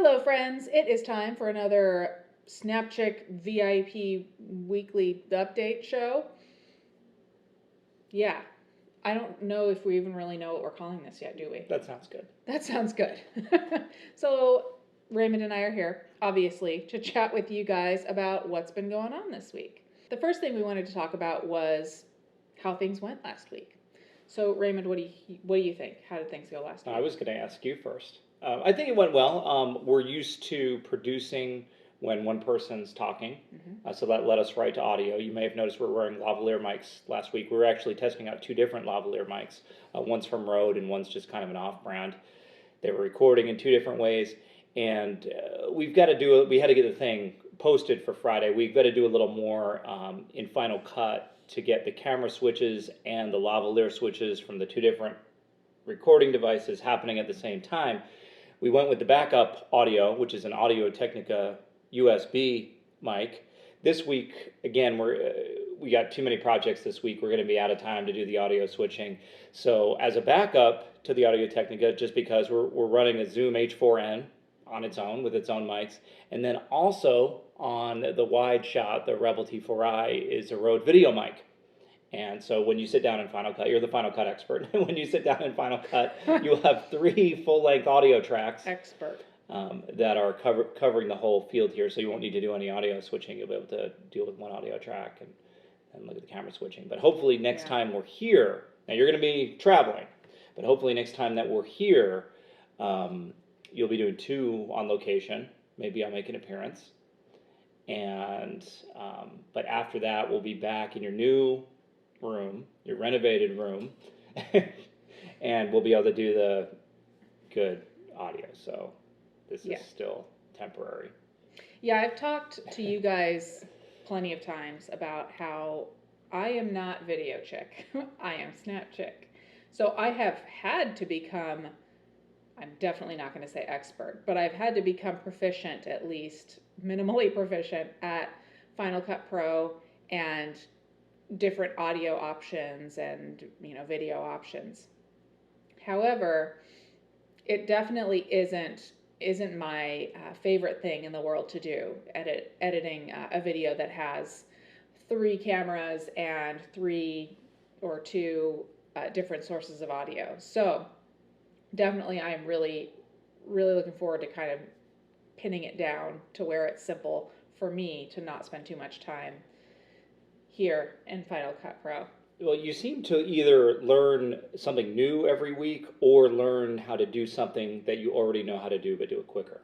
Hello, friends. It is time for another SnapChick VIP weekly update show. Yeah, I don't know if we even really know what we're calling this yet, do we? That sounds good. That sounds good. So, Raymond and I are here, obviously, to chat with you guys about what's been going on this week. The first thing we wanted to talk about was how things went last week. So, Raymond, what do you think? How did things go last week? I was going to ask you first. I think it went well. We're used to producing when one person's talking, so that led us right to audio. You may have noticed we're wearing lavalier mics last week. We were actually testing out two different lavalier mics. One's from Rode and one's just kind of an off-brand. They were recording in two different ways, and we had to get the thing posted for Friday. We've got to do a little more in Final Cut to get the camera switches and the lavalier switches from the two different recording devices happening at the same time. We went with the backup audio, which is an Audio-Technica USB mic. This week, again, we got too many projects this week. We're going to be out of time to do the audio switching. So as a backup to the Audio-Technica, just because we're running a Zoom H4n on its own with its own mics, and then also on the wide shot, the Rebel T4i is a Rode video mic. And so when you sit down in Final Cut, you're the Final Cut expert. When you sit down in Final Cut, you'll have 3 full-length audio tracks that are covering the whole field here. So you won't need to do any audio switching. You'll be able to deal with one audio track and look at the camera switching. But hopefully next time we're here, now you're going to be traveling, but hopefully next time that we're here, you'll be doing 2 on location. Maybe I'll make an appearance. And but after that, we'll be back in your new room, your renovated room, and we'll be able to do the good audio. So this is still temporary. Yeah, I've talked to you guys plenty of times about how I am not Video Chick. I am SnapChick. So I have had to become, I'm definitely not going to say expert, but I've had to become proficient, at least minimally proficient, at Final Cut Pro and different audio options and video options. However, it definitely isn't my favorite thing in the world to do, editing a video that has 3 cameras and 3 or 2 different sources of audio. So definitely I am really looking forward to kind of pinning it down to where it's simple for me to not spend too much time here in Final Cut Pro. Well, you seem to either learn something new every week or learn how to do something that you already know how to do but do it quicker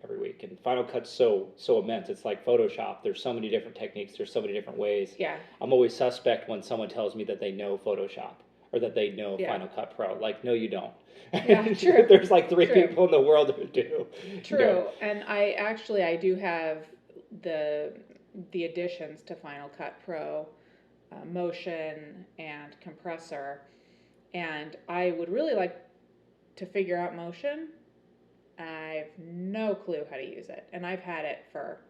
every week. And Final Cut's so immense. It's like Photoshop. There's so many different techniques. There's so many different ways. Yeah. I'm always suspect when someone tells me that they know Photoshop or that they know Final Cut Pro. Like, no, you don't. Yeah, true. There's like 3 people in the world who do. True. No. And I do have the additions to Final Cut Pro, motion and compressor, and I would really like to figure out motion. I have no clue how to use it, and I've had it for,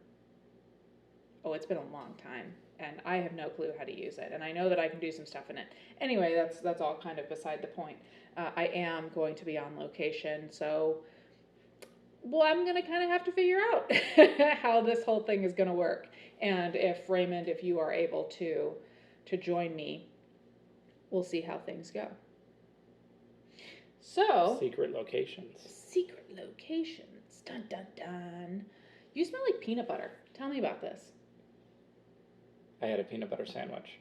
it's been a long time, and I have no clue how to use it, and I know that I can do some stuff in it. Anyway, that's all kind of beside the point. I am going to be on location, so I'm going to kind of have to figure out how this whole thing is going to work. And if Raymond, if you are able to join me, we'll see how things go. So, secret locations. Dun, dun, dun. You smell like peanut butter. Tell me about this. I had a peanut butter sandwich.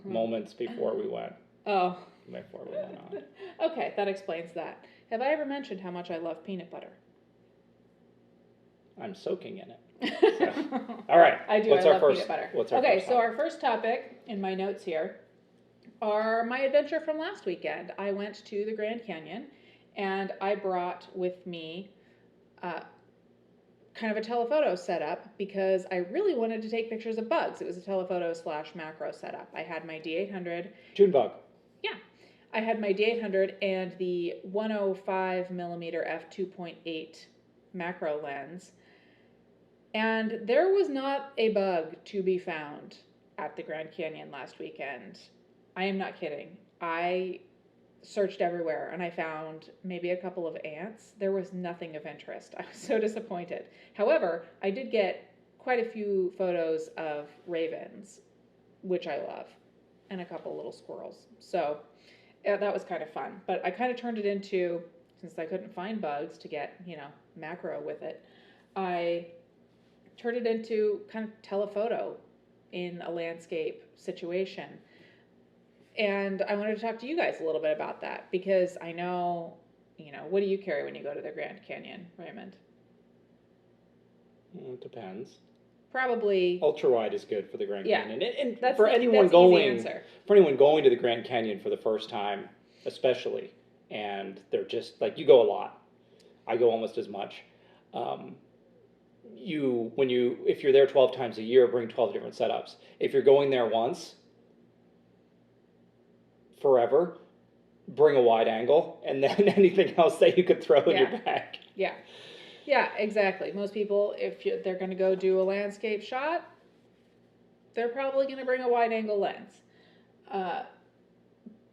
Moments before we went. Oh. Before we went on. Okay, that explains that. Have I ever mentioned how much I love peanut butter? I'm soaking in it. So. All right. I do. I love peanut butter. So our first topic in my notes here are my adventure from last weekend. I went to the Grand Canyon, and I brought with me kind of a telephoto setup because I really wanted to take pictures of bugs. It was a telephoto / macro setup. I had my D800. June bug. Yeah. I had my D800 and the 105 millimeter f2.8 macro lens. And there was not a bug to be found at the Grand Canyon last weekend. I am not kidding. I searched everywhere and I found maybe a couple of ants. There was nothing of interest. I was so disappointed. However, I did get quite a few photos of ravens, which I love, and a couple little squirrels. So yeah, that was kind of fun. But I kind of turned it into, since I couldn't find bugs to get, macro with it, I turned it into kind of telephoto in a landscape situation. And I wanted to talk to you guys a little bit about that because I know, what do you carry when you go to the Grand Canyon, Raymond? It depends. Probably ultra wide is good for the Grand Canyon, and that's for the- anyone that's easy going answer. for anyone going to the Grand Canyon for the first time, especially, and they're just like you go a lot. I go almost as much. If you're there 12 times a year, bring 12 different setups. If you're going there once, forever, bring a wide angle, and then anything else that you could throw in your bag. Yeah, exactly. Most people, they're going to go do a landscape shot, they're probably going to bring a wide angle lens. But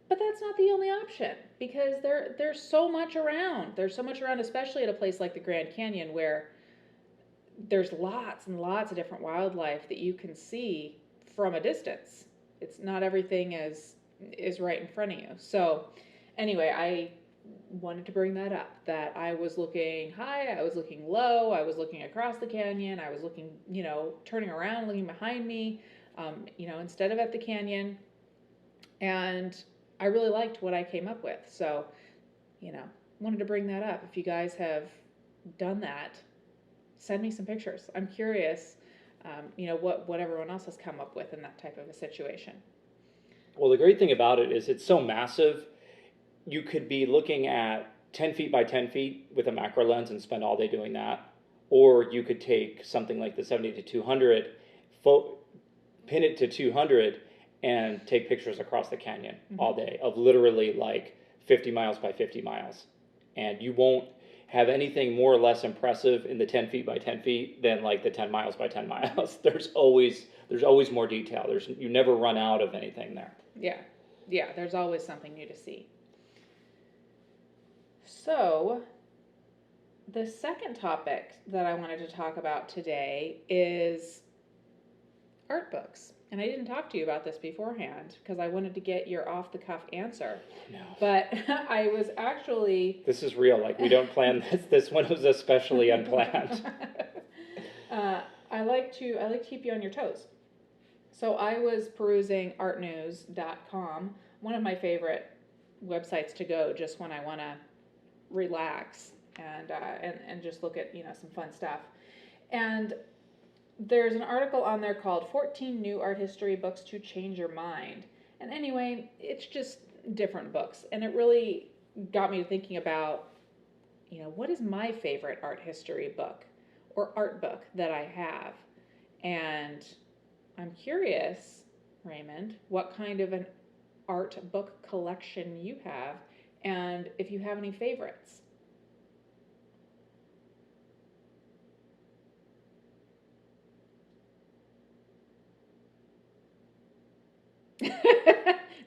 that's not the only option because there's so much around. There's so much around, especially at a place like the Grand Canyon where there's lots and lots of different wildlife that you can see from a distance. It's not everything is right in front of you. So anyway, I wanted to bring that up, that I was looking high, I was looking low, I was looking across the canyon, I was looking, turning around, looking behind me, instead of at the canyon. And I really liked what I came up with. So, wanted to bring that up. If you guys have done that, send me some pictures. I'm curious, what everyone else has come up with in that type of a situation. Well, the great thing about it is it's so massive. You could be looking at 10 feet by 10 feet with a macro lens and spend all day doing that. Or you could take something like the 70 to 200, pin it to 200, and take pictures across the canyon all day of literally like 50 miles by 50 miles. And you won't have anything more or less impressive in the 10 feet by 10 feet than like the 10 miles by 10 miles. There's always more detail. You never run out of anything there. Yeah, there's always something new to see. So, the second topic that I wanted to talk about today is art books. And I didn't talk to you about this beforehand because I wanted to get your off-the-cuff answer. No. But I was actually... This is real. Like, we don't plan this. This one was especially unplanned. I like to keep you on your toes. So I was perusing artnews.com, one of my favorite websites to go just when I want to relax and just look at some fun stuff. And there's an article on there called 14 New Art History Books to Change Your Mind. And anyway, it's just different books. And it really got me thinking about, what is my favorite art history book or art book that I have? And I'm curious, Raymond, what kind of an art book collection you have and if you have any favorites.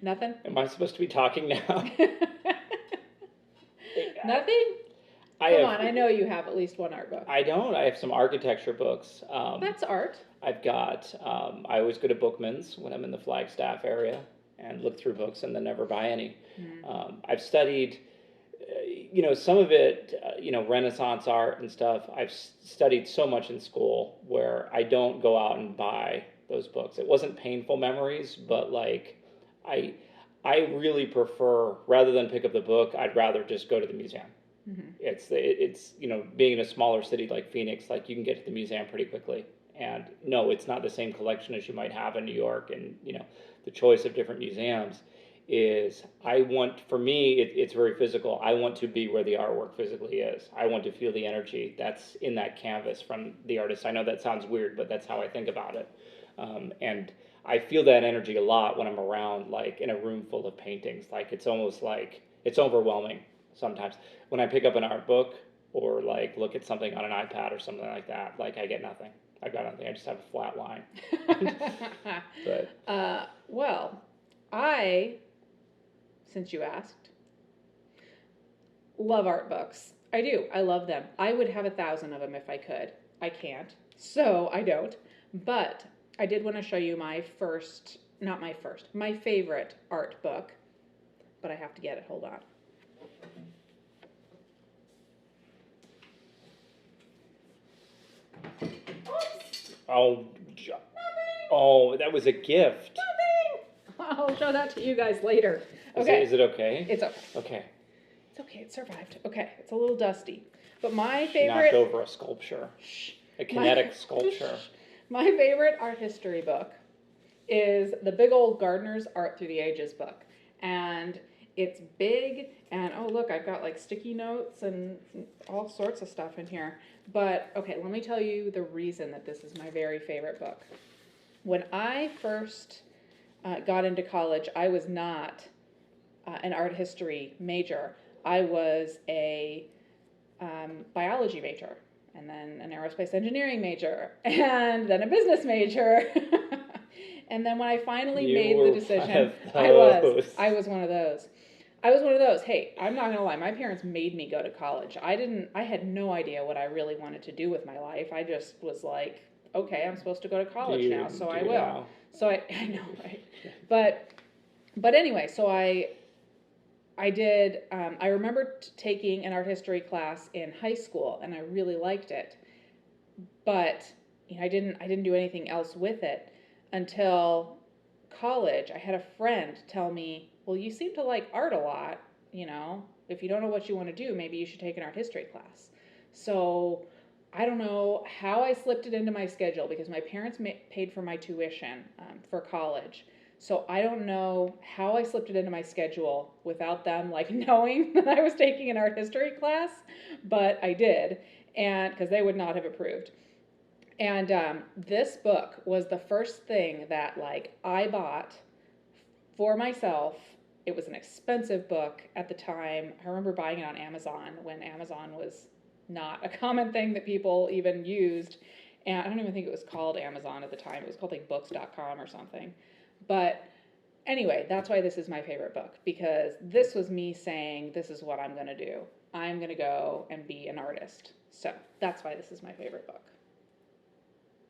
Nothing? Am I supposed to be talking now? Nothing? Come on, I know you have at least one art book. I don't. I have some architecture books. That's art. I've got, I always go to Bookman's when I'm in the Flagstaff area and look through books and then never buy any. I've studied, some of it, Renaissance art and stuff. I've studied so much in school where I don't go out and buy those books. It wasn't painful memories, but like, I really prefer, rather than pick up the book, I'd rather just go to the museum. It's being in a smaller city like Phoenix, like you can get to the museum pretty quickly. And no, it's not the same collection as you might have in New York. And, the choice of different museums is, for me, it's very physical. I want to be where the artwork physically is. I want to feel the energy that's in that canvas from the artist. I know that sounds weird, but that's how I think about it. And I feel that energy a lot when I'm around, like in a room full of paintings. Like it's almost like it's overwhelming sometimes. When I pick up an art book or like look at something on an iPad or something like that, like I get nothing. I've got nothing. I just have a flat line. But well, since you asked, love art books. I do. I love them. I would have 1,000 of them if I could. I can't. So I don't. But I did want to show you my favorite art book. But I have to get it. Hold on. Oh, oh, that was a gift. Nothing. I'll show that to you guys later. Okay. Is it okay? It's okay. Okay. It's okay. It survived. Okay. It's a little dusty. But my favorite... Knocked over a sculpture. A kinetic sculpture. My favorite art history book is the big old Gardner's Art Through the Ages book. And it's big, and oh look, I've got like sticky notes and all sorts of stuff in here. But okay, let me tell you the reason that this is my very favorite book. When I first got into college, I was not an art history major. I was a biology major, and then an aerospace engineering major, and then a business major. And then when I finally made the decision, I was one of those. Hey, I'm not gonna lie, my parents made me go to college. I had no idea what I really wanted to do with my life. I just was like, okay, I'm supposed to go to college now, so I will. Now? So I know, right? But anyway, so I did, I remember taking an art history class in high school, and I really liked it. But you know, I didn't do anything else with it until college. I had a friend tell me, well, you seem to like art a lot, you know, if you don't know what you want to do, maybe you should take an art history class. So I don't know how I slipped it into my schedule because my parents paid for my tuition for college. So I don't know how I slipped it into my schedule without them like knowing that I was taking an art history class, but I did, and because they would not have approved. And this book was the first thing that like I bought for myself. It was an expensive book at the time. I remember buying it on Amazon when Amazon was not a common thing that people even used. And I don't even think it was called Amazon at the time. It was called like books.com or something. But anyway, that's why this is my favorite book, because this was me saying, this is what I'm going to do. I'm going to go and be an artist. So that's why this is my favorite book.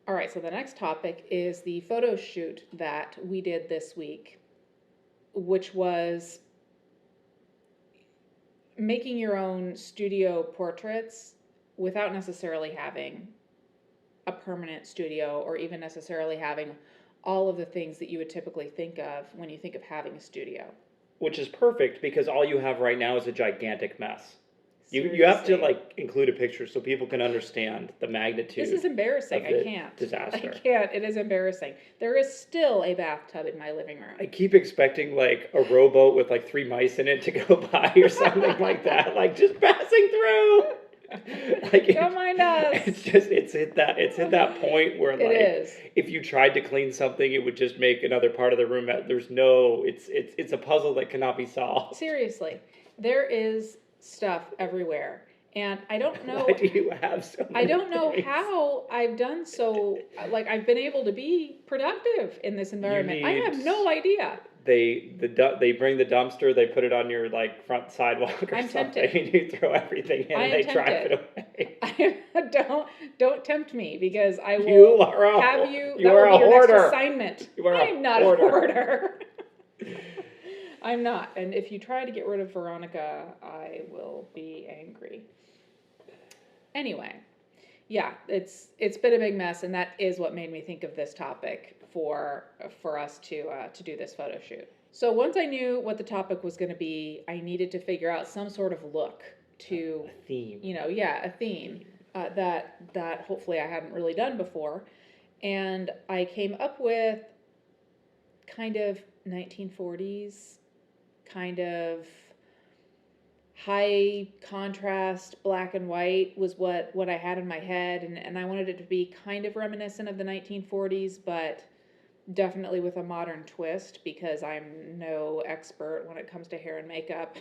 All right, so the next topic is the photo shoot that we did this week, which was making your own studio portraits without necessarily having a permanent studio or even necessarily having all of the things that you would typically think of when you think of having a studio. Which is perfect because all you have right now is a gigantic mess. You have to like include a picture so people can understand the magnitude. This is embarrassing. I can't. Disaster. I can't. It is embarrassing. There is still a bathtub in my living room. I keep expecting like a rowboat with like 3 mice in it to go by or something like that, like just passing through. Like don't mind us. It's hit that point where like if you tried to clean something, it would just make another part of the room. It's a puzzle that cannot be solved. Seriously, there is stuff everywhere, and I don't know. Why do you have so many I don't know things? how I've done so. Like I've been able to be productive in this environment. I have no idea. They bring the dumpster, they put it on your like front sidewalk or something, and you throw everything in, and they drive it away. Don't tempt me because I will you are a, have you. You that are will a be your hoarder. next assignment. You are I'm not hoarder. a hoarder. I'm not, and if you try to get rid of Veronica, I will be angry. Anyway, yeah, it's been a big mess, and that is what made me think of this topic for us to do this photo shoot. So once I knew what the topic was going to be, I needed to figure out some sort of look to a theme. A theme that hopefully I hadn't really done before, and I came up with kind of 1940s. Kind of high contrast black and white was what I had in my head, and I wanted it to be kind of reminiscent of the 1940s, but definitely with a modern twist because I'm no expert when it comes to hair and makeup.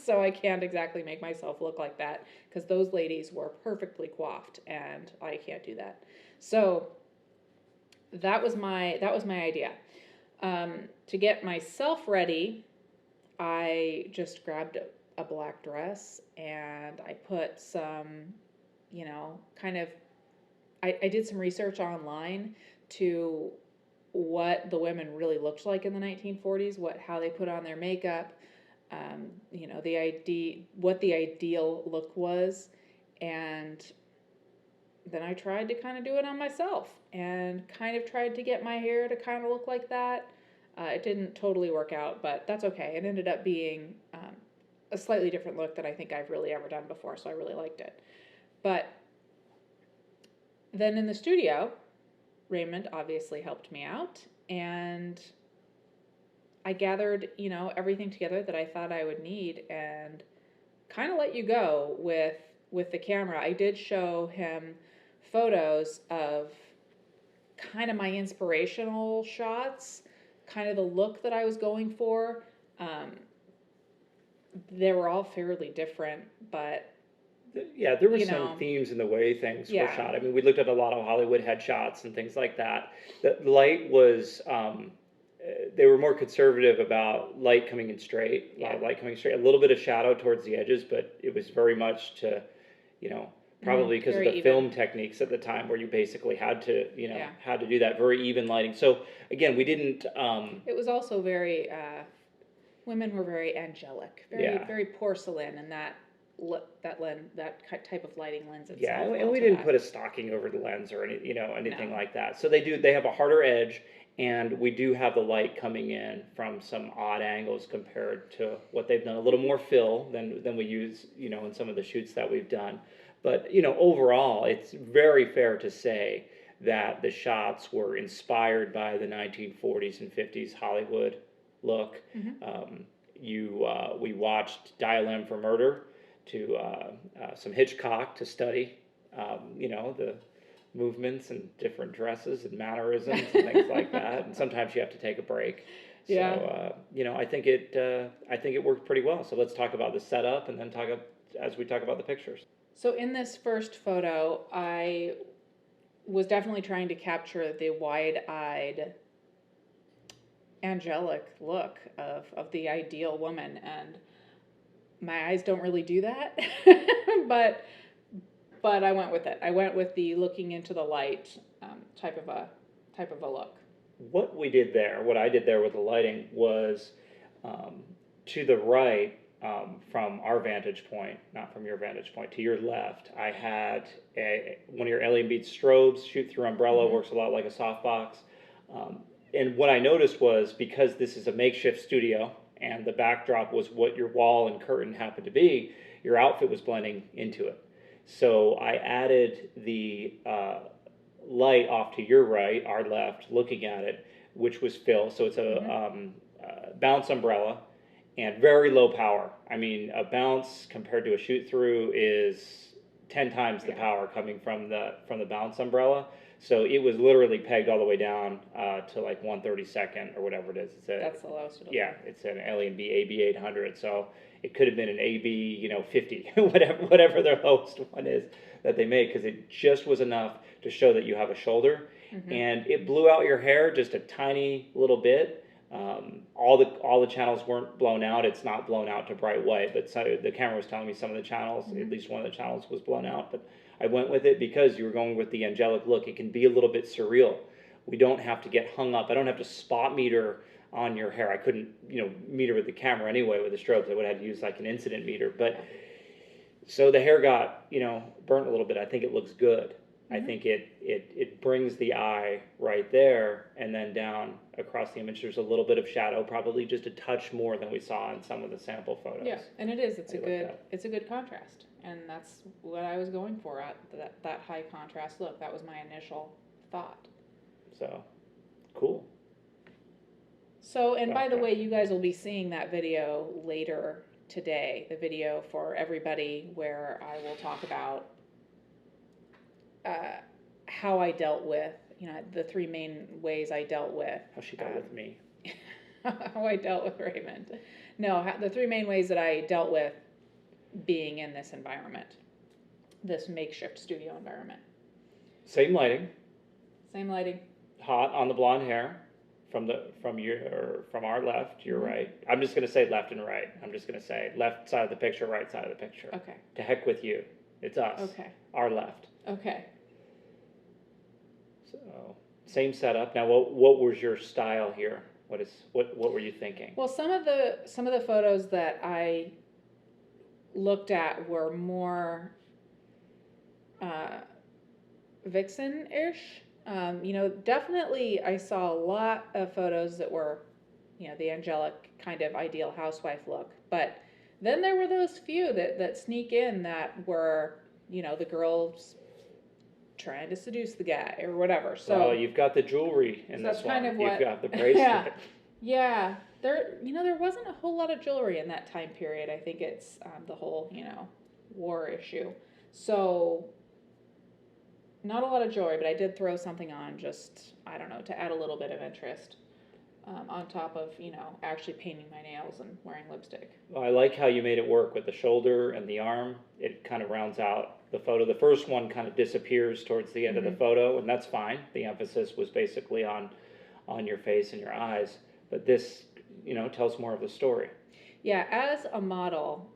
So I can't exactly make myself look like that because those ladies were perfectly coiffed and I can't do that. So that was my idea. To get myself ready, I just grabbed a black dress, and I put some, kind of, I did some research online to what the women really looked like in the 1940s, how they put on their makeup, what the ideal look was, and then I tried to kind of do it on myself and kind of tried to get my hair to kind of look like that. It didn't totally work out, but that's okay. It ended up being a slightly different look than I think I've really ever done before, so I really liked it. But then in the studio, Raymond obviously helped me out, and I gathered, everything together that I thought I would need, and kind of let you go with the camera. I did show him photos of kind of my inspirational shots, kind of the look that I was going for. They were all fairly different, but yeah, there were some themes in the way things were shot. I mean, we looked at a lot of Hollywood headshots and things like that. The light was, they were more conservative about light coming in straight, a lot of light coming straight, a little bit of shadow towards the edges, but it was very much to, probably because of the film techniques at the time where you basically had to, had to do that very even lighting. So again, we didn't. It was also very, women were very angelic, very porcelain, and that type of lighting lends itself. Yeah, and we didn't put a stocking over the lens or anything like that. So they have a harder edge, and we do have the light coming in from some odd angles compared to what they've done. A little more fill than we use, in some of the shoots that we've done. But overall, it's very fair to say that the shots were inspired by the 1940s and 50s Hollywood look. Mm-hmm. We watched Dial M for Murder, to some Hitchcock to study, the movements and different dresses and mannerisms and things like that. And sometimes you have to take a break. Yeah. So, I think it worked pretty well. So let's talk about the setup and then as we talk about the pictures. So in this first photo, I was definitely trying to capture the wide-eyed, angelic look of the ideal woman, and my eyes don't really do that, but I went with it. I went with the looking into the light type of a look. What I did there with the lighting was to the right. From our vantage point, not from your vantage point, to your left, I had one of your alien bead strobes, shoot through umbrella, works a lot like a softbox. And what I noticed was, because this is a makeshift studio and the backdrop was what your wall and curtain happened to be, your outfit was blending into it. So I added the light off to your right, our left, looking at it, which was fill. So it's a bounce umbrella. And very low power. I mean, a bounce compared to a shoot through is 10 times the power coming from the bounce umbrella. So it was literally pegged all the way down to like 1/32 or whatever it is. That's the lowest it'll be. It's an Alien B AB 800. So it could have been an AB 50, whatever their lowest one is that they make, because it just was enough to show that you have a shoulder, and it blew out your hair just a tiny little bit. All the channels weren't blown out. It's not blown out to bright white, but the camera was telling me some of the channels, at least one of the channels was blown out. But I went with it because you were going with the angelic look. It can be a little bit surreal. We don't have to get hung up. I don't have to spot meter on your hair. I couldn't, meter with the camera anyway with the strobes. I would have had to use like an incident meter. But so the hair got, burnt a little bit. I think it looks good. I think it brings the eye right there, and then down across the image there's a little bit of shadow, probably just a touch more than we saw in some of the sample photos. Yeah, and it's a good contrast, and that's what I was going for at that high contrast look. That was my initial thought. So, cool. So, and by the way, you guys will be seeing that video later today, the video for everybody, where I will talk about how I dealt with, the three main ways I dealt with. How she dealt with me. How I dealt with Raymond. No, the three main ways that I dealt with being in this environment, this makeshift studio environment. Same lighting. Same lighting. Hot on the blonde hair. from our left, your Mhm. right. I'm just gonna say left and right. I'm just gonna say left side of the picture, right side of the picture. Okay. To heck with you. It's us. Okay. Our left. Okay. So same setup. Now, what was your style here? What were you thinking? Well, some of the photos that I looked at were more vixen-ish. Definitely I saw a lot of photos that were, the angelic kind of ideal housewife look. But then there were those few that sneak in that were, the girls trying to seduce the guy or whatever. So Well, you've got the jewelry in this that's kind one. of what. You've got the bracelet. Yeah. There wasn't a whole lot of jewelry in that time period. I think it's the whole, war issue. So not a lot of jewelry, but I did throw something on just, I don't know, to add a little bit of interest on top of, actually painting my nails and wearing lipstick. Well, I like how you made it work with the shoulder and the arm. It kind of rounds out the photo. The first one kind of disappears towards the end of the photo, and that's fine. The emphasis was basically on your face and your eyes, but this, tells more of the story. Yeah, as a model,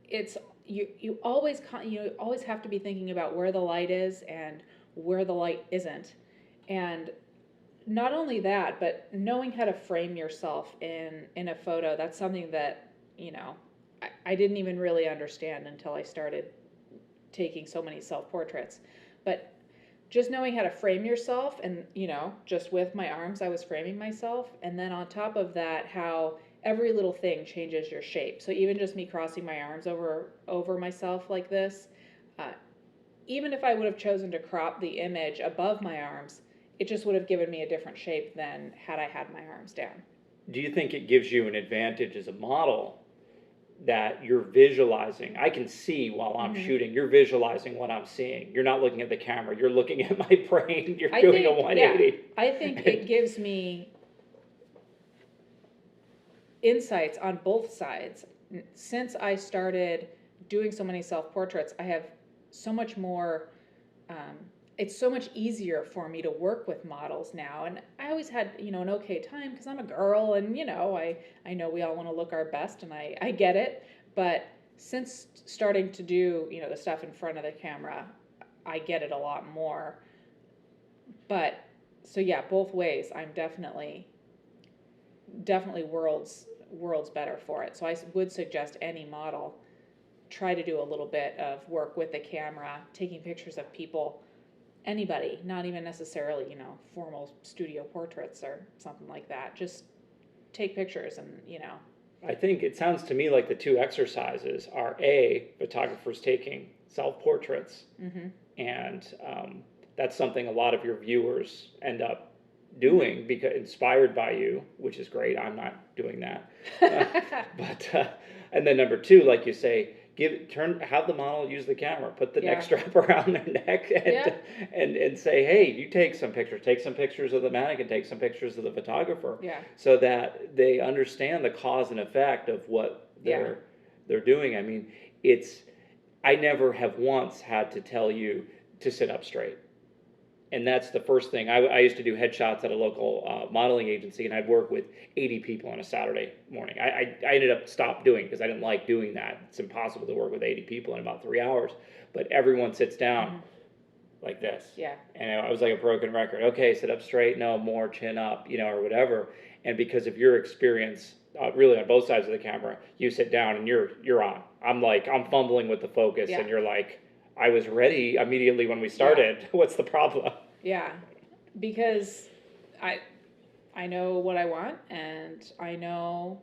it's you always have to be thinking about where the light is and where the light isn't, and not only that, but knowing how to frame yourself in a photo. That's something that I didn't even really understand until I started taking so many self-portraits. But just knowing how to frame yourself, and just with my arms I was framing myself, and then on top of that, how every little thing changes your shape. So even just me crossing my arms over myself like this, even if I would have chosen to crop the image above my arms, it just would have given me a different shape than had I had my arms down. Do you think it gives you an advantage as a model that you're visualizing? I can see while I'm shooting, you're visualizing what I'm seeing. You're not looking at the camera, you're looking at my brain, you're doing a 180. Yeah, I think it gives me insights on both sides. Since I started doing so many self-portraits, I have so much more, it's so much easier for me to work with models now. And I always had, an okay time because I'm a girl, and, I know we all want to look our best, and I get it. But since starting to do, the stuff in front of the camera, I get it a lot more. But, so yeah, both ways, I'm definitely worlds better for it. So I would suggest any model try to do a little bit of work with the camera, taking pictures of people, anybody, not even necessarily, formal studio portraits or something like that. Just take pictures and, I think it sounds to me like the two exercises are photographers taking self-portraits, and that's something a lot of your viewers end up doing because inspired by you, which is great. I'm not doing that, but and then number two, like you say, have the model use the camera, put the neck strap around their neck, and say, hey, you take some pictures of the mannequin, take some pictures of the photographer, so that they understand the cause and effect of what they're doing. I mean, I never have once had to tell you to sit up straight. And that's the first thing. I used to do headshots at a local modeling agency, and I'd work with 80 people on a Saturday morning. I ended up stopped doing because I didn't like doing that. It's impossible to work with 80 people in about 3 hours. But everyone sits down like this. Yeah. And I was like a broken record. Okay, sit up straight. No, more chin up, or whatever. And because of your experience, really on both sides of the camera, you sit down and you're on. I'm fumbling with the focus, and you're like, I was ready immediately when we started. Yeah. What's the problem? Yeah, because I know what I want, and I know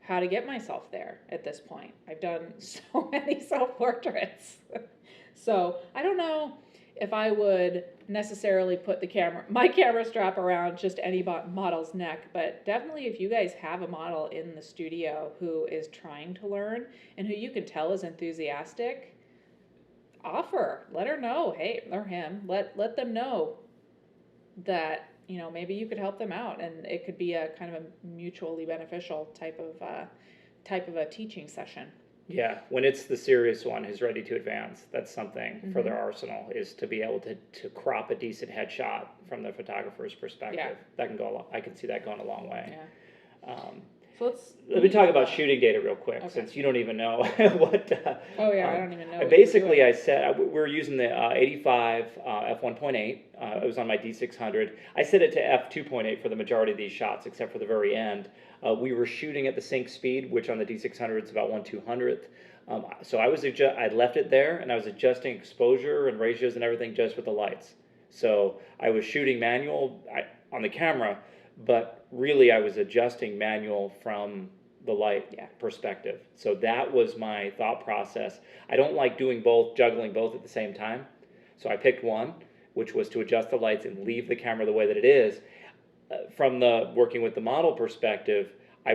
how to get myself there at this point. I've done so many self-portraits. So I don't know if I would necessarily put my camera strap around just any model's neck, but definitely if you guys have a model in the studio who is trying to learn and who you can tell is enthusiastic, let her know, hey, or him, let them know that, maybe you could help them out, and it could be a kind of a mutually beneficial type of a teaching session. Yeah, when it's the serious one who's ready to advance, that's something for Mhm. their arsenal, is to be able to crop a decent headshot from the photographer's perspective. Yeah. That can go a I can see that going a long way. Yeah. Um, So let's Let me talk about shooting data real quick, Okay. since you don't even know what. Oh yeah, I don't even know. What Basically, you were I said we were using the 85 f1.8. It was on my D600. I set it to f2.8 for the majority of these shots, except for the very end. We were shooting at the sync speed, which on the D600 is about 1/200th. So I left it there, and I was adjusting exposure and ratios and everything just with the lights. So I was shooting manual on the camera, but really I was adjusting manual from the light perspective. So that was my thought process. I don't like doing both, juggling both at the same time. So I picked one, which was to adjust the lights and leave the camera the way that it is. From the working with the model perspective, I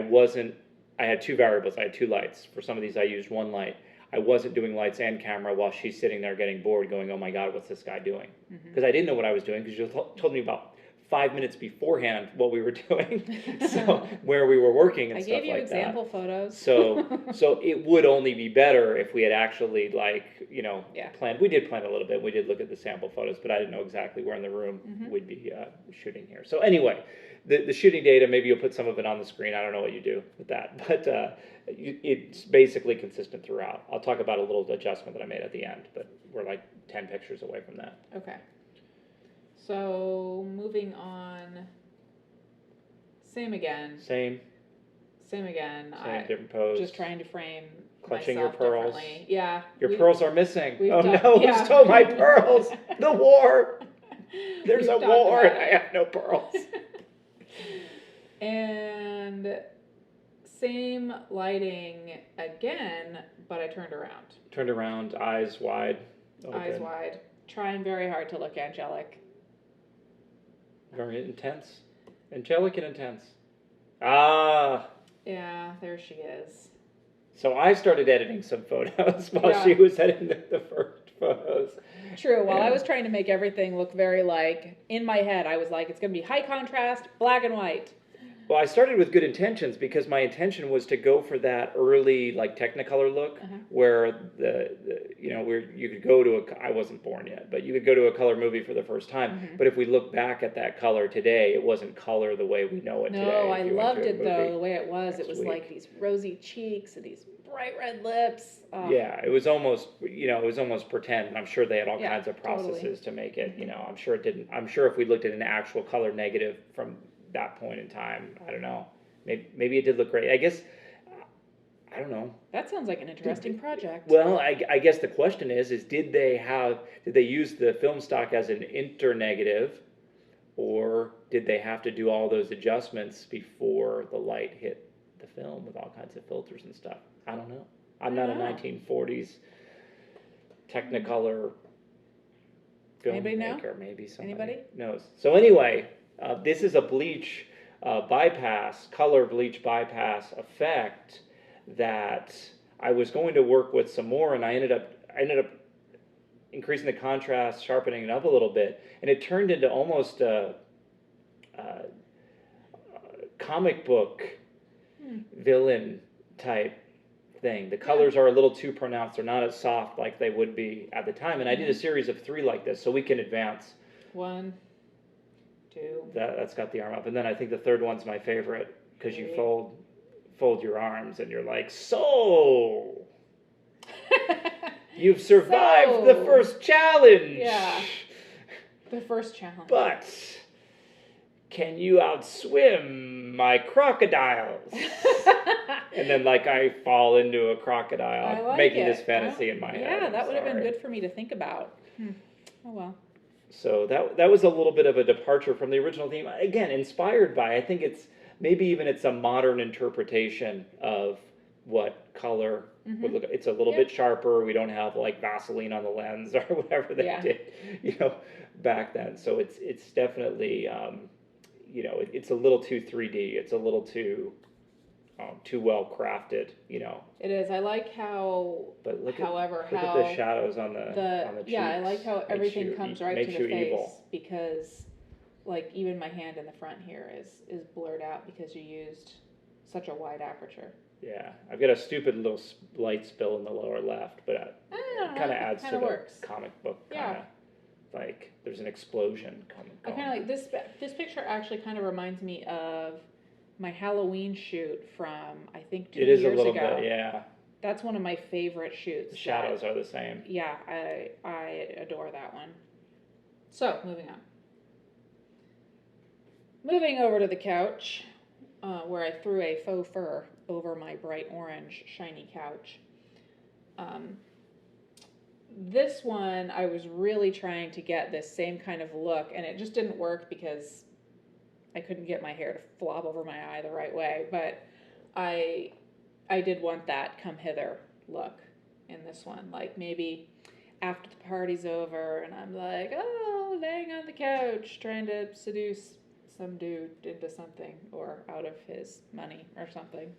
had two variables. I had two lights. For some of these, I used one light. I wasn't doing lights and camera while she's sitting there getting bored going, oh my God, what's this guy doing? Because I didn't know what I was doing, because you told me about 5 minutes beforehand what we were doing, so where we were working and I stuff like that. gave you example photos. So it would only be better if we had actually Yeah. planned. We did plan a little bit. We did look at the sample photos, but I didn't know exactly where in the room we'd be shooting here. So anyway, the shooting data, maybe you'll put some of it on the screen. I don't know what you do with that, but it's basically consistent throughout. I'll talk about a little adjustment that I made at the end, but we're like 10 pictures away from that. Okay. So moving on. Same again. Same again. different pose. Just trying to frame Clutching myself your pearls. differently. Yeah. Your pearls are missing. Oh talked- no, yeah. who stole my pearls? The war. There's We've a talked war about and I it. have no pearls. And same lighting again, but I turned around. Turned around, eyes wide. Open. Eyes wide. Trying very hard to look angelic. Very intense. Angelic and intense. Ah. Yeah, there she is. So I started editing some photos while she was editing the first photos. True. While I was trying to make everything look very in my head, I was like, it's going to be high contrast, black and white. Well, I started with good intentions, because my intention was to go for that early Technicolor look, where where you could go to I wasn't born yet, but you could go to a color movie for the first time. But if we look back at that color today, it wasn't color the way we know it today. No, I loved it though, the way it was. It was like these rosy cheeks and these bright red lips. Oh. Yeah, it was almost pretend, and I'm sure they had all kinds of processes to make it. I'm sure it didn't. I'm sure if we looked at an actual color negative from that point in time, I don't know, maybe it did look great. I guess, I don't know. That sounds like an interesting project. Well, I guess the question is did they use the film stock as an internegative, or did they have to do all those adjustments before the light hit the film with all kinds of filters and stuff? I don't know. I'm not a 1940s Technicolor filmmaker. Maybe somebody knows. So anyway, this is a bleach color bleach bypass effect that I was going to work with some more, and I ended up increasing the contrast, sharpening it up a little bit, and it turned into almost a comic book villain type thing. The colors are a little too pronounced. They're not as soft like they would be at the time, and I did a series of 3 like this, so we can advance. 1, 2. That's got the arm up, and then I think the third one's my favorite, because you fold your arms and you're like, so you've survived the first challenge. Yeah, the first challenge. But can you outswim my crocodiles? And then I fall into a crocodile, making this fantasy in my head. Yeah, that would have been good for me to think about. Oh well. So that was a little bit of a departure from the original theme. Again, inspired by, I think it's a modern interpretation of what color would look. It's a little bit sharper. We don't have Vaseline on the lens or whatever they did, back then. So it's definitely, it's a little too 3D. It's a little too well crafted, It is. I like how. But look how at the shadows on the cheeks. Yeah, I like how everything comes right to the face, evil. because, even my hand in the front here is blurred out because you used such a wide aperture. Yeah, I've got a stupid little light spill in the lower left, but it kind of adds to the works. comic book kind Yeah. of like there's an explosion coming. I kind of like this picture actually kind of reminds me of my Halloween shoot from I think 2 It is a years little ago. bit, yeah. That's one of my favorite shoots. The shadows are the same. Yeah, I adore that one. So, moving on. Moving over to the couch, where I threw a faux fur over my bright orange shiny couch. This one, I was really trying to get this same kind of look, and it just didn't work because I couldn't get my hair to flop over my eye the right way. But I did want that come hither look in this one. Like maybe after the party's over and I'm like, oh, laying on the couch trying to seduce some dude into something or out of his money or something.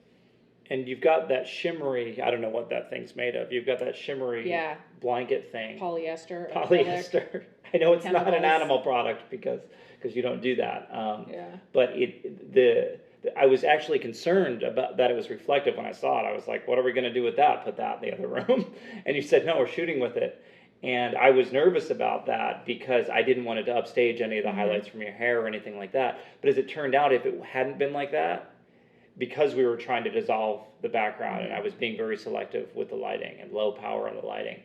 And you've got that shimmery, I don't know what that thing's made of. You've got that shimmery blanket thing. Polyester. I know it's chemicals. not an animal product because you don't do that. Yeah. But I was actually concerned about that it was reflective when I saw it. I was like, what are we going to do with that? Put that in the other room? And you said, no, we're shooting with it. And I was nervous about that because I didn't want it to upstage any of the highlights from your hair or anything like that. But as it turned out, if it hadn't been like that, because we were trying to dissolve the background and I was being very selective with the lighting and low power on the lighting,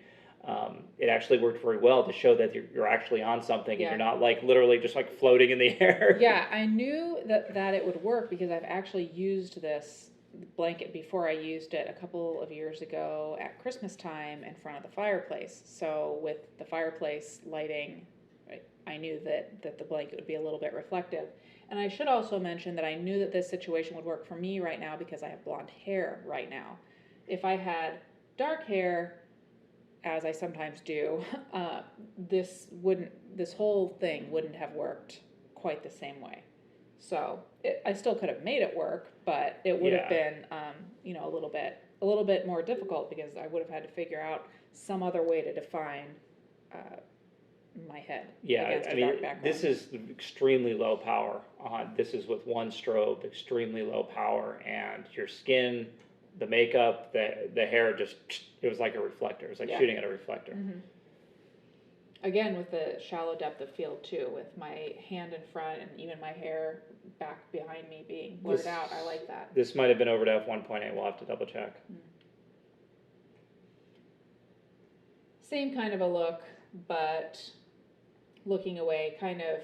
it actually worked very well to show that you're actually on something and you're not like literally just like floating in the air. Yeah, I knew that it would work because I've actually used this blanket before. I used it a couple of years ago at Christmas time in front of the fireplace. So with the fireplace lighting, I knew that the blanket would be a little bit reflective. And I should also mention that I knew that this situation would work for me right now because I have blonde hair right now. If I had dark hair, as I sometimes do, this whole thing wouldn't have worked quite the same way. So I still could have made it work, but it would have been, a little bit more difficult because I would have had to figure out some other way to define my head. Yeah, I mean, this is extremely low power. This is with one strobe, extremely low power, and your skin, the makeup, the hair, it was like a reflector. It was like shooting at a reflector. Mm-hmm. Again, with the shallow depth of field too, with my hand in front and even my hair back behind me being blurred out, I like that. This might have been over to f1.8. We'll have to double check. Same kind of a look, but looking away, kind of.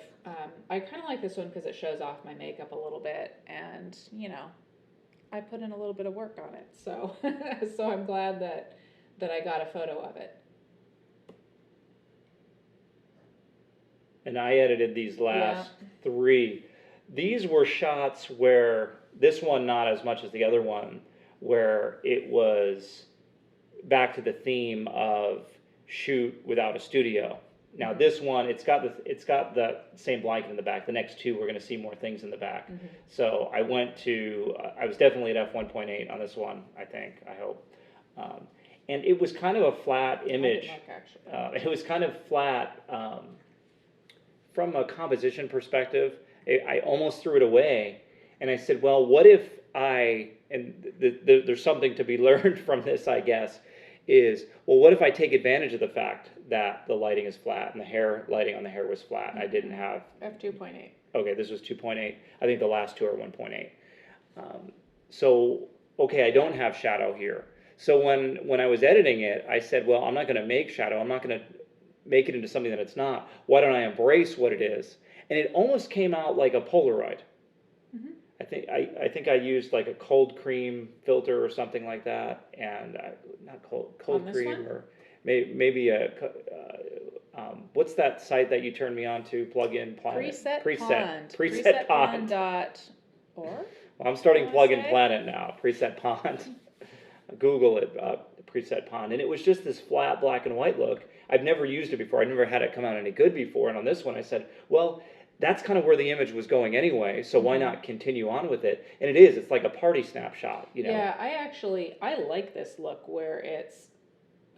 I kind of like this one because it shows off my makeup a little bit, and I put in a little bit of work on it. So, so I'm glad that I got a photo of it. And I edited these last 3. These were shots where, this one not as much as the other one, where it was back to the theme of shoot without a studio. Now this one, it's got the same blanket in the back. The next 2, we're going to see more things in the back. Mm-hmm. So I was definitely at f1.8 on this one, I hope. And it was kind of a flat image. It was kind of flat from a composition perspective. I almost threw it away. And I said, well, what if there's something to be learned from this, I guess, is, well, what if I take advantage of the fact that the lighting is flat and the lighting on the hair was flat and I didn't have... f2.8. Okay, this was 2.8. I think the last 2 are 1.8. So, okay, I don't have shadow here. So when I was editing it, I said, well, I'm not going to make shadow. I'm not going to make it into something that it's not. Why don't I embrace what it is? And it almost came out like a Polaroid. Mm-hmm. I think I used like a cold cream filter or something like that, and not cold cream, or maybe a what's that site that you turned me on to? Plug-in Planet. Preset Pond. .org? Well, I'm starting Plug-in Planet now. Preset Pond. Google it. Preset Pond, and it was just this flat black and white look. I've never used it before. I've never had it come out any good before. And on this one, I said, well, that's kind of where the image was going anyway, so why not continue on with it? And it is. It's like a party snapshot, Yeah, I like this look where it's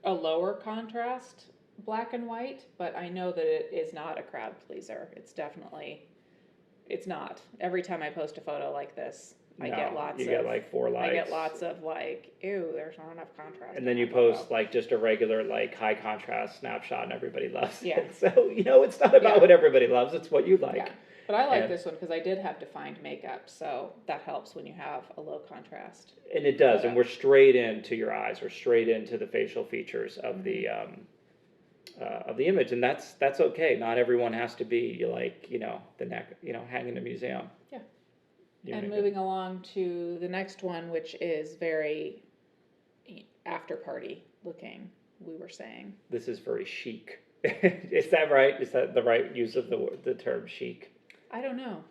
a lower contrast black and white, but I know that it is not a crowd pleaser. It's not. Every time I post a photo like this, I No, get lots you of, get like 4 lights. I get lots of like, ew, there's not enough contrast. And then you post like just a regular like high contrast snapshot and everybody loves it. So, it's not about what everybody loves, it's what you like. Yeah. But I like this one because I did have defined makeup, so that helps when you have a low contrast. And it does, and we're straight into your eyes, we're straight into the facial features of the image, and that's okay. Not everyone has to be like the neck, hang in a museum. Yeah. And moving along to the next one, which is very after party looking. We were saying this is very chic. Is that right? Is that the right use of the term chic? I don't know.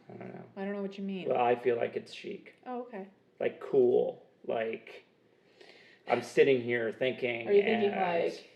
I don't know what you mean. Well, I feel like it's chic. Oh, okay. Like cool. Like I'm sitting here thinking. Are you thinking like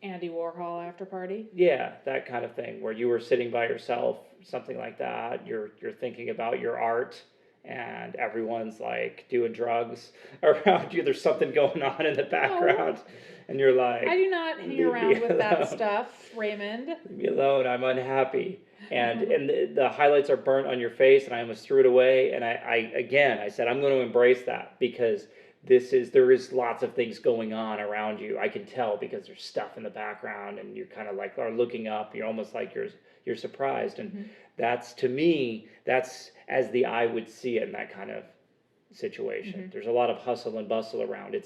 Andy Warhol after party? Yeah, that kind of thing, where you were sitting by yourself, something like that. You're thinking about your art, and everyone's like doing drugs around you. There's something going on in the background, and you're like, I do not hang around with that stuff, Raymond. Leave me alone. I'm unhappy. And the highlights are burnt on your face, and I almost threw it away. And I said, I'm going to embrace that because there is lots of things going on around you. I can tell because there's stuff in the background, and you're kind of like are looking up. You're almost like you're surprised, and that's, to me, that's as the eye would see it in that kind of situation. There's a lot of hustle and bustle around.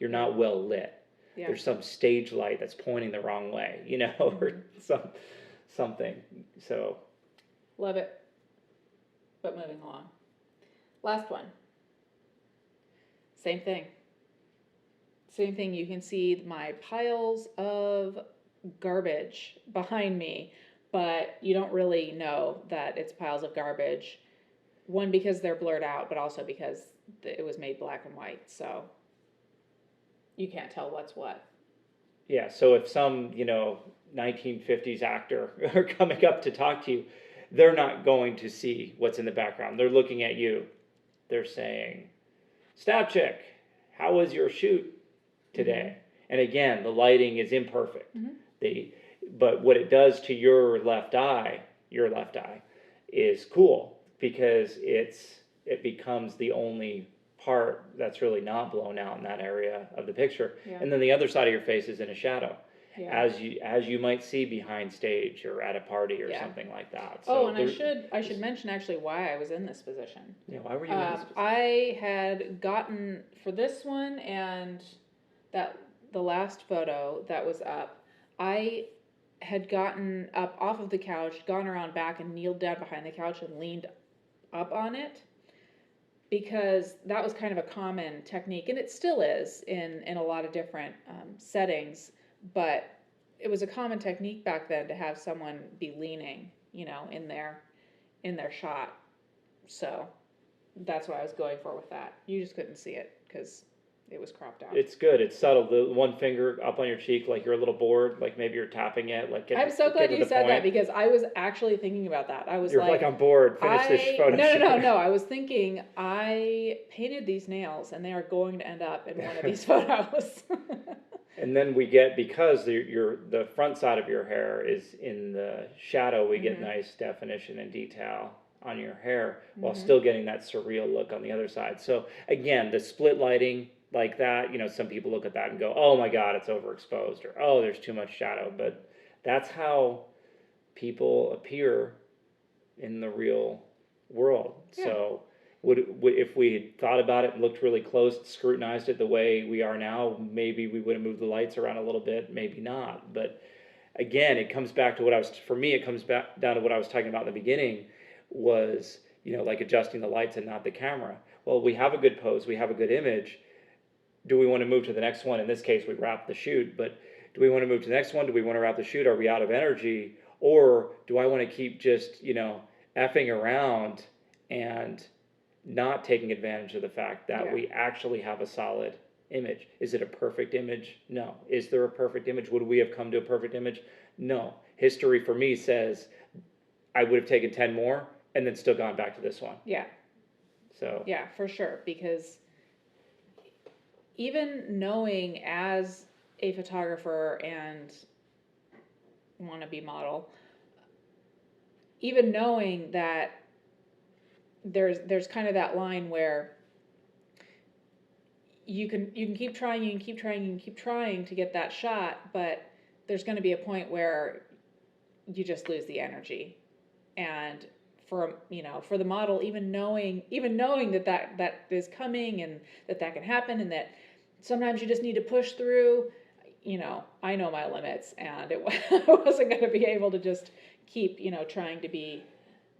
You're not well lit. Yeah. There's some stage light that's pointing the wrong way, or something. So love it. But moving along. Last one. Same thing. You can see my piles of garbage behind me, but you don't really know that it's piles of garbage. One, because they're blurred out, but also because it was made black and white, so you can't tell what's what. Yeah, so if some, 1950s actor are coming up to talk to you, they're not going to see what's in the background. They're looking at you. They're saying, SnapChick, how was your shoot today? And again, the lighting is imperfect. But what it does to your left eye is cool because it becomes the only part that's really not blown out in that area of the picture. And then the other side of your face is in a shadow. As you might see behind stage or at a party or something like that. So and I should mention actually why I was in this position. Yeah, why were you in this position? I had gotten, for this one and the last photo that was up, I had gotten up off of the couch, gone around back and kneeled down behind the couch and leaned up on it, because that was kind of a common technique, and it still is in a lot of different settings, but it was a common technique back then to have someone be leaning, in their shot. So that's what I was going for with that. You just couldn't see it because it was cropped out. It's good. It's subtle. The one finger up on your cheek, like you're a little bored, like maybe you're tapping it. I'm so glad you said that because I was actually thinking about that. I was you're like, I'm bored. Finish this photo. No. I was thinking I painted these nails and they are going to end up in one of these photos. And then we get, because the front side of your hair is in the shadow, we get nice definition and detail on your hair while still getting that surreal look on the other side. So again, the split lighting like that, some people look at that and go, oh my God, it's overexposed, or oh, there's too much shadow. But that's how people appear in the real world. Yeah. So if we had thought about it and looked really close, scrutinized it the way we are now, maybe we would have moved the lights around a little bit, maybe not. But again, it comes back to it comes back down to what I was talking about in the beginning was, like adjusting the lights and not the camera. Well, we have a good pose, we have a good image. Do we want to move to the next one? In this case, we wrap the shoot, but do we want to move to the next one? Do we want to wrap the shoot? Are we out of energy? Or do I want to keep just, effing around and not taking advantage of the fact that we actually have a solid image? Is it a perfect image? No. Is there a perfect image? Would we have come to a perfect image? No. History for me says I would have taken 10 more and then still gone back to this one. Yeah. So. Yeah, for sure. Because even knowing as a photographer and wannabe model, even knowing that there's kind of that line where you can keep trying, you can keep trying, you can keep trying to get that shot, but there's going to be a point where you just lose the energy. And for the model, even knowing that is coming, and that can happen, and that sometimes you just need to push through, I know my limits, and I wasn't going to be able to just keep, trying to be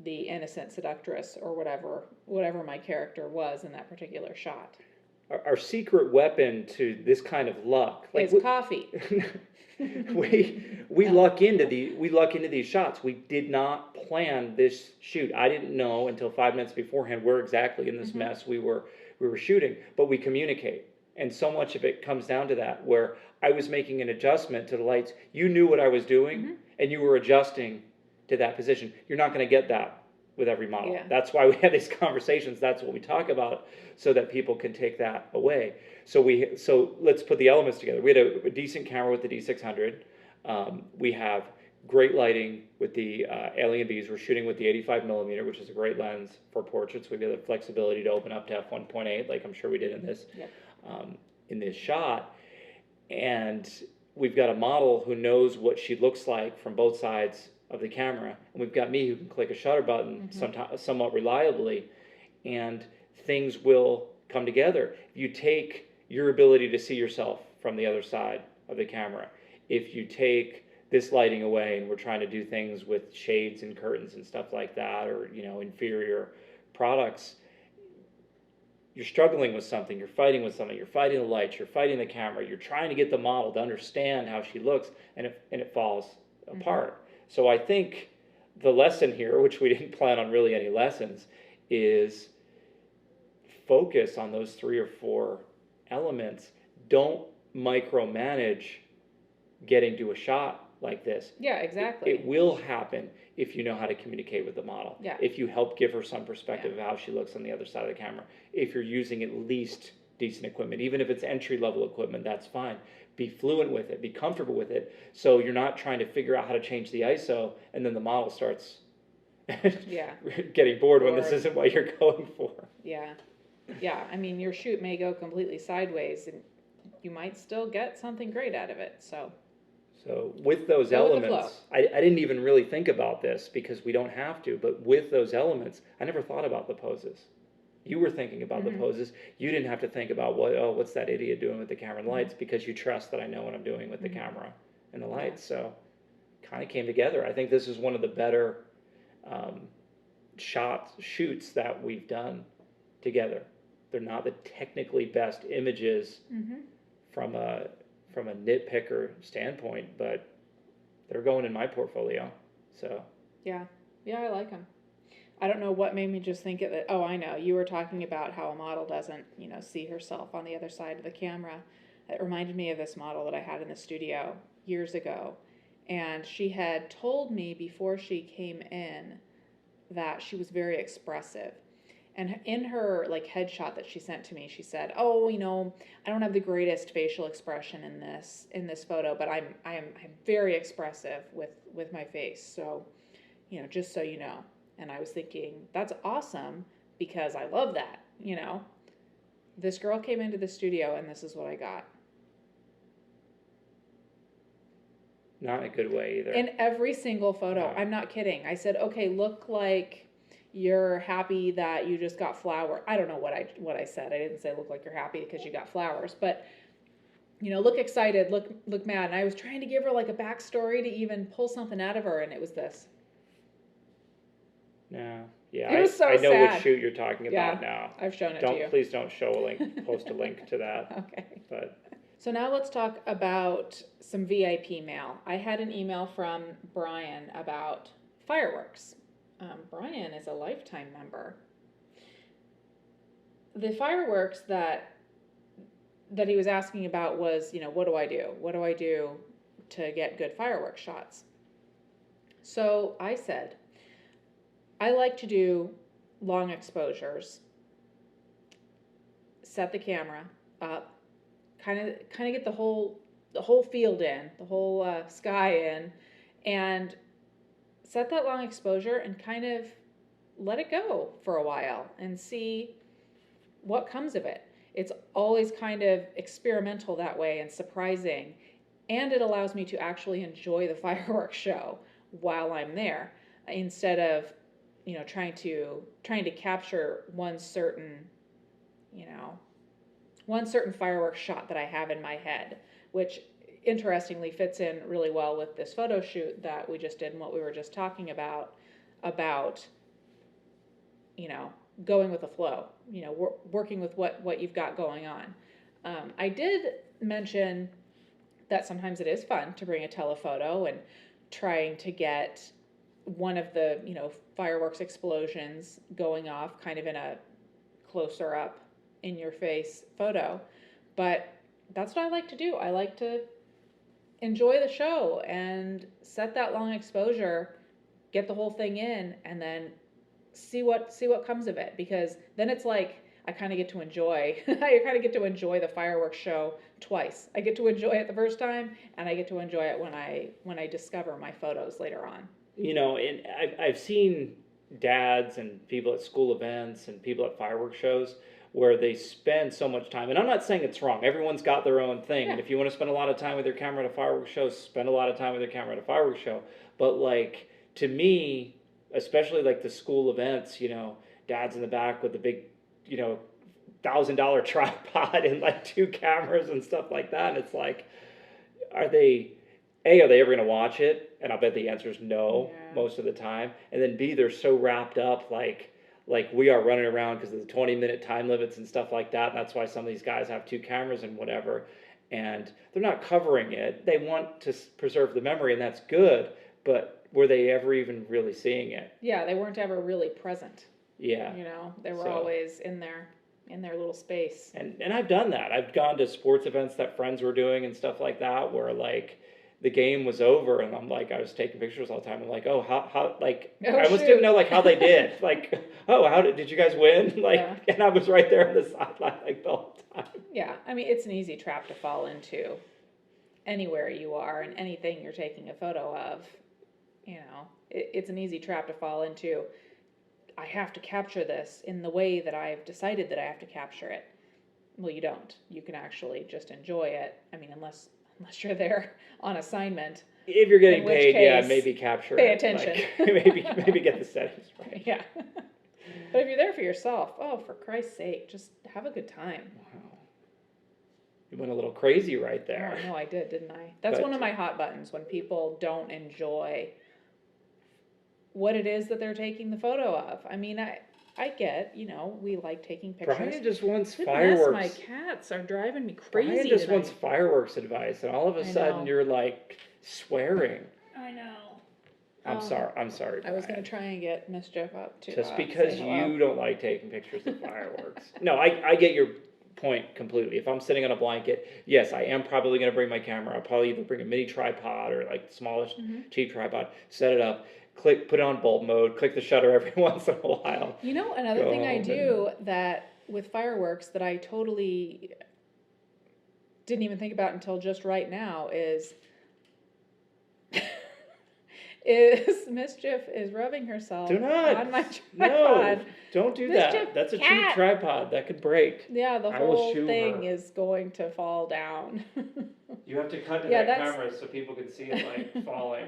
the innocent seductress or whatever my character was in that particular shot. Our secret weapon to this kind of luck, Is coffee. we luck into these shots. We did not plan this shoot. I didn't know until 5 minutes beforehand where exactly in this mess we were shooting, but we communicate. And so much of it comes down to that, where I was making an adjustment to the lights. You knew what I was doing, and you were adjusting to that position. You're not going to get that with every model. Yeah. That's why we have these conversations. That's what we talk about, so that people can take that away. So let's put the elements together. We had a decent camera with the D600. We have great lighting with the Alien Bs. We're shooting with the 85 millimeter, which is a great lens for portraits. We've got the flexibility to open up to f1.8, like I'm sure we did in this shot. And we've got a model who knows what she looks like from both sides of the camera, and we've got me who can click a shutter button somewhat reliably, and things will come together. If you take your ability to see yourself from the other side of the camera, if you take this lighting away, and we're trying to do things with shades and curtains and stuff like that, or inferior products, you're struggling with something, you're fighting with something, you're fighting the lights, you're fighting the camera, you're trying to get the model to understand how she looks, and it falls apart. So I think the lesson here, which we didn't plan on really any lessons, is focus on those 3 or 4 elements. Don't micromanage getting to a shot like this. Yeah, exactly. It will happen if you know how to communicate with the model. Yeah. If you help give her some perspective of how she looks on the other side of the camera. If you're using at least decent equipment, even if it's entry-level equipment, that's fine. Be fluent with it, be comfortable with it, so you're not trying to figure out how to change the ISO, and then the model starts getting bored when this isn't what you're going for. Yeah. I mean, your shoot may go completely sideways, and you might still get something great out of it. So with those elements, I didn't even really think about this because we don't have to, but with those elements, I never thought about the poses. You were thinking about the poses. You didn't have to think about what's that idiot doing with the camera and lights, because you trust that I know what I'm doing with the camera and the lights. So kind of came together. I think this is one of the better shoots that we've done together. They're not the technically best images from a nitpicker standpoint, but they're going in my portfolio. So yeah, I like them. I don't know what made me just think of it. Oh, I know. You were talking about how a model doesn't, see herself on the other side of the camera. It reminded me of this model that I had in the studio years ago. And she had told me before she came in that she was very expressive. And in her headshot that she sent to me, she said, "Oh, I don't have the greatest facial expression in this photo, but I am very expressive with my face. So, just so you know." And I was thinking, that's awesome, because I love that, This girl came into the studio, and this is what I got. Not in a good way either. In every single photo. No. I'm not kidding. I said, okay, look like you're happy that you just got flowers. I don't know what I said. I didn't say look like you're happy because you got flowers, but look excited, look mad. And I was trying to give her a backstory to even pull something out of her, and it was this. No. Yeah, it was I know sad. which shoot you're talking about now. I've shown it to you. Please don't show a link, post a link to that. Okay. But so now let's talk about some VIP mail. I had an email from Brian about fireworks. Brian is a lifetime member. The fireworks that he was asking about was, what do I do? What do I do to get good fireworks shots? So I said, I like to do long exposures, set the camera up, kind of get the whole field in, the whole sky in, and set that long exposure and kind of let it go for a while and see what comes of it. It's always kind of experimental that way and surprising, and it allows me to actually enjoy the fireworks show while I'm there instead of, trying to capture one certain fireworks shot that I have in my head, which interestingly fits in really well with this photo shoot that we just did and what we were just talking about, going with the flow, working with what you've got going on. I did mention that sometimes it is fun to bring a telephoto and trying to get one of the, fireworks explosions going off kind of in a closer up in your face photo. But that's what I like to do. I like to enjoy the show and set that long exposure, get the whole thing in, and then see what comes of it, because then it's like I kind of get to enjoy the fireworks show twice. I get to enjoy it the first time, and I get to enjoy it when I discover my photos later on. And I've seen dads and people at school events and people at fireworks shows where they spend so much time, and I'm not saying it's wrong. Everyone's got their own thing, and if you want to spend a lot of time with your camera at a fireworks show, spend a lot of time with your camera at a fireworks show. But like, to me, especially like the school events, dad's in the back with the big, $1,000 tripod and like 2 cameras and stuff like that. And it's like, are they ever going to watch it? And I'll bet the answer is no, most of the time. And then B, they're so wrapped up like we are running around because of the 20-minute time limits and stuff like that. And that's why some of these guys have 2 cameras and whatever. And they're not covering it. They want to preserve the memory, and that's good. But were they ever even really seeing it? Yeah, they weren't ever really present. Yeah. They were always in their little space. And I've done that. I've gone to sports events that friends were doing and stuff like that, where like the game was over and I'm like, I was taking pictures all the time. I'm like, oh, how like, I almost didn't know like how they did. Like, oh, how did you guys win? Like, and I was right there on the sideline like the whole time. Yeah, I mean, it's an easy trap to fall into anywhere you are and anything you're taking a photo of. It's an easy trap to fall into. I have to capture this in the way that I've decided that I have to capture it. Well, you don't. You can actually just enjoy it. I mean, unless you're there on assignment. If you're getting paid, maybe capture pay it. Attention. Like, maybe get the settings right. Yeah. But if you're there for yourself, oh, for Christ's sake, just have a good time. Wow. You went a little crazy right there. Oh, no, I did, didn't I? That's one of my hot buttons, when people don't enjoy what it is that they're taking the photo of. I mean, I get, we like taking pictures. Brian just wants fireworks. My cats are driving me crazy. Brian just wants fireworks advice, and all of a sudden you're like swearing. I know. I'm sorry. Brian. I was going to try and get Mischief up to just because you don't like taking pictures of fireworks. No, I get your point completely. If I'm sitting on a blanket, yes, I am probably going to bring my camera. I'll probably either bring a mini tripod or like the smallest cheap tripod, set it up, put it on bulb mode, click the shutter every once in a while. Another thing I do that with fireworks that I totally didn't even think about until just right now is Mischief is rubbing herself on my tripod. No, don't do Mischief, that. That's a cheap tripod. That could break. Yeah, the whole thing is going to fall down. You have to cut to that camera so people can see it like falling.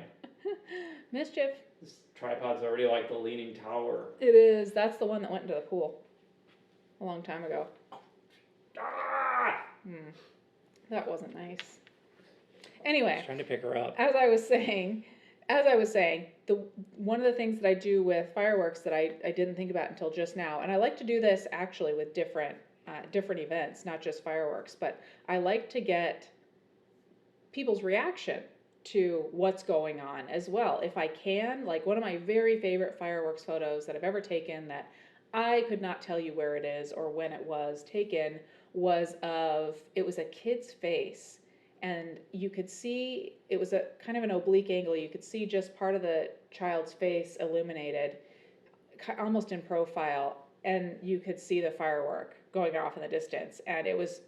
Mischief. This tripod's already like the leaning tower. It is. That's the one that went into the pool a long time ago. That wasn't nice. Anyway. I was trying to pick her up. As I was saying, one of the things that I do with fireworks that I didn't think about until just now, and I like to do this actually with different events, not just fireworks, but I like to get people's reaction to what's going on as well. If I can, like one of my very favorite fireworks photos that I've ever taken that I could not tell you where it is or when it was taken it was a kid's face. And you could see, it was a kind of an oblique angle. You could see just part of the child's face illuminated, almost in profile. And you could see the firework going off in the distance. And it was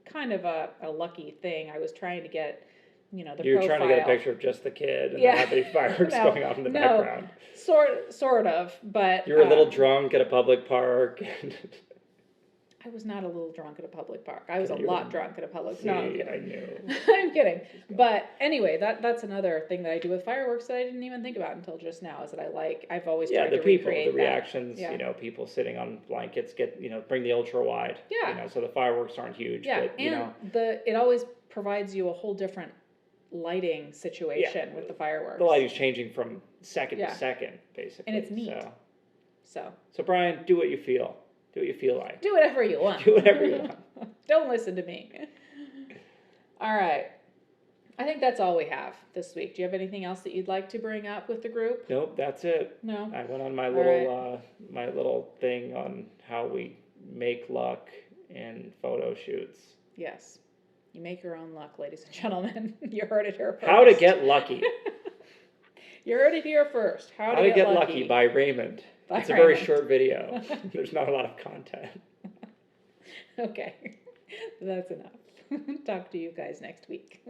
kind of a lucky thing. I was trying to get you know, the You're profile. trying to get a picture of just the kid and Yeah. not have any fireworks No, going off in the no. background. Sort of, but You were a little drunk at a public park. I was not a little drunk at a public park. I was a You were- lot drunk at a public. See, No, I'm kidding. I knew. I'm kidding. But anyway, that's another thing that I do with fireworks that I didn't even think about until just now. Is that I've always Yeah, tried the to people, recreate the that. reactions, Yeah. you know, people sitting on blankets bring the ultra wide. Yeah. You know, so the fireworks aren't huge. Yeah, but, you and know, it always provides you a whole different lighting situation with the fireworks. the lighting's changing from second Yeah. to second, basically. And it's neat. So Brian, do what you feel. Do what you feel like. Do whatever you want. Do whatever you want. Don't listen to me. All right. I think that's all we have this week. Do you have anything else that you'd like to bring up with the group? Nope, that's it. No? I went on my All little thing on how we make luck in photo shoots. Yes. You make your own luck, ladies and gentlemen. You heard it here first. How to get lucky. You heard it here first. How to get lucky by Raymond. It's a very short video. There's not a lot of content. Okay. That's enough. Talk to you guys next week.